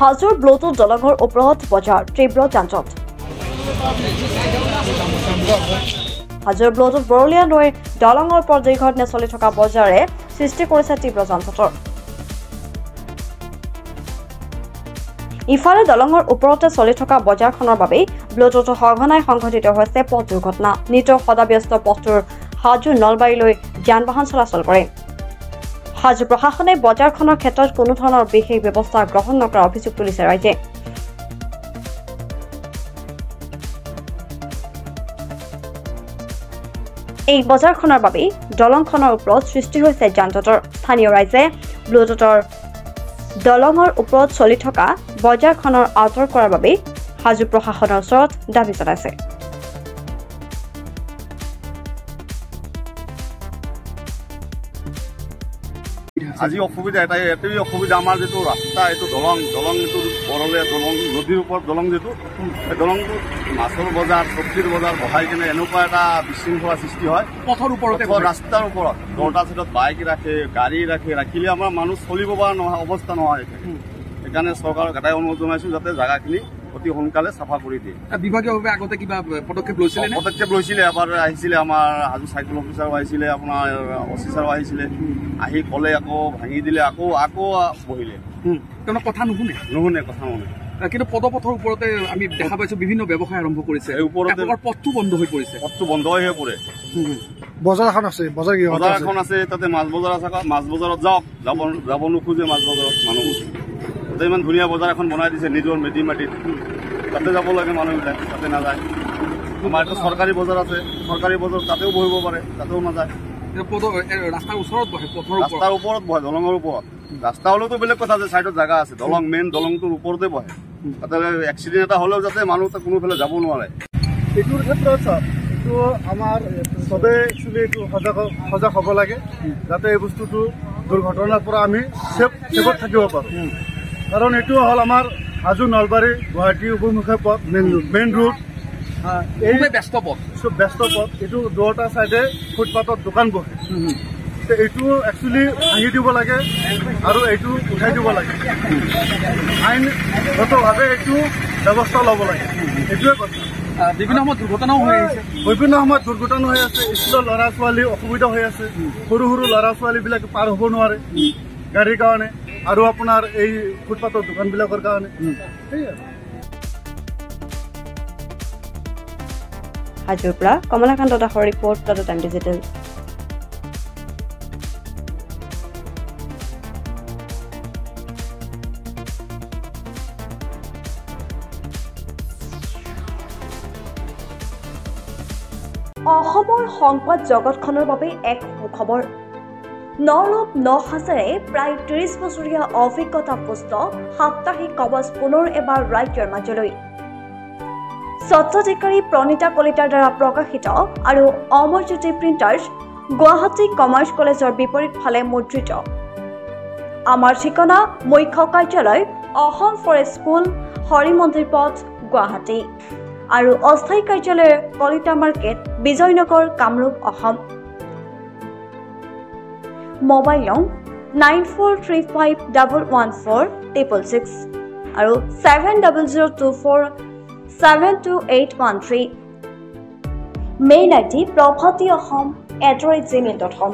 হাজোৰ Bluetooth দলঙৰ ওপৰত বজাৰ তীব্ৰ যান-জঁট। হাজোৰ ব্লুটুথ বৰলীয়া নৈৰ দলঙৰ ওপৰত দীৰ্ঘদিনে চলি থকা বজাৰে সৃষ্টি কৰিছে তীব্ৰ যান-জঁটৰ। ইফালে দলঙৰ ওপৰতে চলি থকা বজাৰখনৰ বাবেই ব্লুটুথ সঘনাই সংঘটিত হৈছে পথ দুৰ্ঘটনা। নিতৌ সদাব্যস্ত পথটোৰ হাজো নলবাৰীলৈ যান বাহন চলাচল কৰে। হাজো প্ৰশাসনে বজাৰখনৰ ক্ষেত্ৰত কোনো ধৰণৰ বিশেষ ব্যৱস্থা গ্ৰহণ নকৰাৰ অভিযোগ তুলিছে ৰাইজে। এই বজাৰখনৰ বাবেই দলংখনৰ ওপৰত সৃষ্টি হৈছে যান-জঁটৰ। স্থানীয় ৰাইজে ব্লুটুথৰ দলঙৰ ওপৰত চলি থকা বজাৰখনৰ আঁতৰ কৰাৰ বাবে হাজো প্ৰশাসনৰ ওচৰত দাবী জনাইছে। আজি অসুবিধা এটাই অসুবিধা আমাৰ যিটো ৰাস্তা এইটো দলং এইটো বৰলীয়া দলং নদীৰ ওপৰত দলং যিটো এই দলংটো মাছৰ বজাৰ চব্জিৰ বজাৰ বহাই কিনে এনেকুৱা এটা বিশৃংখলা সৃষ্টি হয় পথৰ ওপৰতে ৰাস্তাৰ ওপৰত দহটা চাইডত বাইক ৰাখে গাড়ী ৰাখিলে আমাৰ মানুহ চলিব পৰা নহয় অৱস্থা নহয়। সেইকাৰণে চৰকাৰক এটাই অনুৰোধ জনাইছোঁ যাতে জাগাখিনি অতি সোনকালে চাফা কৰি দিয়ে। বিভাগীয়ভাৱে আগতে কিবা পদক্ষেপ লৈছিলে এবাৰ আহিছিলে আমাৰ হাজো চাইকেল অফিচাৰো আহিছিলে আপোনাৰ অচি ছাৰো আহিছিলে আহি ক'লে আকৌ ভাঙি দিলে আকৌ বহিলে তেওঁলোক কথা নুশুনে কথা নুশুনে। কিন্তু পদপথৰ ওপৰতে আমি দেখা পাইছো বিভিন্ন ব্যৱসায় আৰম্ভ কৰিছে ওপৰতে পথটো বন্ধ হৈ পৰিছে পৰে। বজাৰ এখন আছে তাতে মাছ বজাৰ আছে মাছ বজাৰত যাব নোখোজে মাছ বজাৰত মানুহবোৰ তাতে ইমান ধুনীয়া বজাৰ এখন বনাই দিছে নিজৰ মেডি মাটিত তাতে যাব লাগে মানুহবিলাক তাতে নাযায়। আমাৰ এটা চৰকাৰী বজাৰ আছে চৰকাৰী বজাৰ তাতেও বহিব পাৰে তাতেও নাযায়। ৰাস্তাৰ ওচৰত বহে ৰাস্তাৰ ওপৰত বহে দলঙৰ ওপৰত ৰাস্তা হলেওতো বেলেগ কথা যে চাইডত জাগা আছে দলং মেইন দলংটোৰ ওপৰতে বহে তাতে এক্সিডেণ্ট এটা হলেও যাতে মানুহ কোনোফালে যাব নোৱাৰে। এইটোৰ ক্ষেত্ৰত এইটো আমাৰ চবে একচুৱেলি এইটো সজাগ হ'ব লাগে যাতে এই বস্তুটো দুৰ্ঘটনাৰ পৰা আমি ছেফত থাকিব পাৰোঁ। কাৰণ এইটো হ'ল আমাৰ হাজো নলবাৰী গুৱাহাটী অভিমুখে পথ মেইন ৰোড এই ব্যস্ত পথ এইটো দুটা চাইডে ফুটপাথত দোকান বহে এইটো একচুৱেলি ভাঙি দিব লাগে আৰু এইটো উঠাই দিব লাগে আইনগতভাৱে এইটো ব্যৱস্থা ল'ব লাগে এইটোৱে কথা। বিভিন্ন সময়ত দুৰ্ঘটনাও হৈ আছে স্কুলৰ ল'ৰা ছোৱালী অসুবিধা হৈ আছে সৰু ল'ৰা ছোৱালীবিলাকে পাৰ হ'ব নোৱাৰে গাড়ীৰ কাৰণে আৰু আপোনাৰ এই ফুটপাথৰ দোকানবিলাকৰ কাৰণে হাজোৰ পৰা কমলাকান্ত দাসৰ ৰিপৰ্ট তথা টাইম ডিজিটেল। অসমৰ সংবাদ জগতখনৰ বাবে এক সুখবৰ। নৰূপ নসাজেৰে প্ৰায় ৩০ বছৰীয়া অভিজ্ঞতা পুষ্ট সাপ্তাহিক কবচ পুনৰ এবাৰ ৰাজ্যৰ মাজলৈ। স্বত্বাধিকাৰী প্ৰণীতা কলিতাৰ দ্বাৰা প্ৰকাশিত আৰু অমৰজ্যোতি প্ৰিণ্টাৰ্ছ গুৱাহাটী কমাৰ্চ কলেজৰ বিপৰীত ফালে মুদ্ৰিত। আমাৰ ঠিকনা মুখ্য কাৰ্যালয় অসম ফৰেষ্ট স্কুল হৰিমন্দিৰ পথ গুৱাহাটী আৰু অস্থায়ী কাৰ্যালয় কলিতা মাৰ্কেট বিজয়নগৰ কামৰূপ অসম। মোবাইল নং 9435114666 আৰু 7024722813। Mail ID prabhati.ahom@gmail.com।